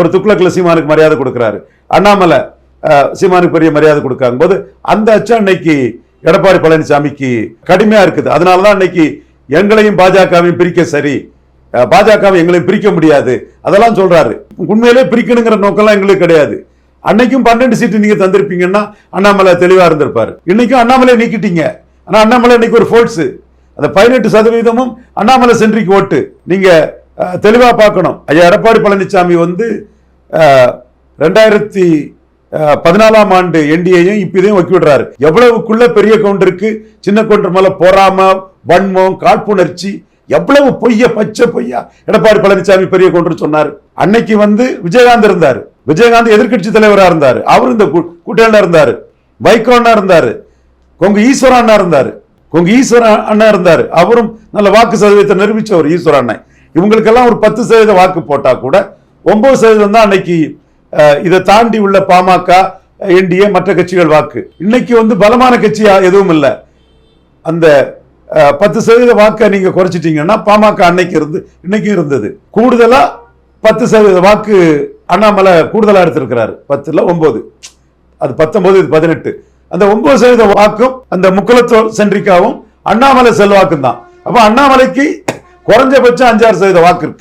அவர் துக்ளக்ல சீமானுக்கு மரியாதை கொடுக்கிறாரு, அண்ணாமலை சீமானுக்கு பெரிய மரியாதை கொடுக்காங்க போது அந்த அச்சம் அன்னைக்கு எடப்பாடி பழனிசாமிக்கு கடுமையா இருக்குது. அதனாலதான் அன்னைக்கு எங்களையும் பாஜகவையும் பிரிக்க சரி, பாஜகவை எங்களையும் பிரிக்க முடியாது அதெல்லாம் சொல்றாரு. உண்மையிலே பிரிக்கணுங்கிற நோக்கம்லாம் எங்களுக்கு கிடையாது. அன்னைக்கும் 12 சீட்டு நீங்க தந்திருப்பீங்கன்னா அண்ணாமலை தெளிவா இருந்திருப்பாரு. இன்னைக்கும் அண்ணாமலை நீக்கிட்டீங்க. ஆனா அண்ணாமலை இன்னைக்கு ஒரு ஃபோர்ஸ், அந்த 18% அண்ணாமலை சென்ட்ரிக் ஓட்டு. நீங்க தெளிவா பார்க்கணும். ஐயா எடப்பாடி பழனிசாமி 2014ஆம் ஆண்டு என்டிஏயும் இப்பதையும் ஒக்கி விடுறாரு. எவ்வளவுக்குள்ள பெரிய கவுண்டருக்கு சின்ன கவுண்டர் மேல போராம வன்மம் காழ்ப்புணர்ச்சி எவ்வளவு பொய்ய பச்சை பொய்யா எடப்பாடி பழனிசாமி பெரிய கவுண்டர் சொன்னாரு. அன்னைக்கு விஜயகாந்த் இருந்தாரு, விஜயகாந்த் எதிர்கட்சி தலைவரா இருந்தாரு, அவரு இந்த கூட்டணியில இருந்தாரு, வைகோ அண்ணா இருந்தாரு, கொங்கு ஈஸ்வர அண்ணா இருந்தாரு, கொங்கு ஈஸ்வர அண்ணா இருந்தாரு, அவரும் நல்ல வாக்கு சதவீதத்தை நிரூபிச்சவர் ஈஸ்வர அண்ணன். இவங்களுக்கெல்லாம் ஒரு 10% வாக்கு போட்டா கூட 9% தான் அன்னைக்கு இதை தாண்டி உள்ள பாமக என்டிஏ மற்ற கட்சிகள் வாக்கு. இன்னைக்கு பலமான கட்சியா எதுவும் இல்லை. அந்த 10% வாக்கை நீங்க குறைச்சிட்டீங்கன்னா பாமக அன்னைக்கு இன்னைக்கு இருந்தது. கூடுதலா 10% வாக்கு அண்ணாமலை கூடுதலா எடுத்திருக்கிறாரு. 10ல் 9, அது 19, இது 18. அந்த 9% வாக்கும் அந்த முக்குலத்தோர் சென்ட்ரிக்காவும் அண்ணாமலை செல்வாக்கும் தான். அப்ப அண்ணாமலைக்கு குறைஞ்சபட்சம் 5-6% வாக்கு இருக்கு.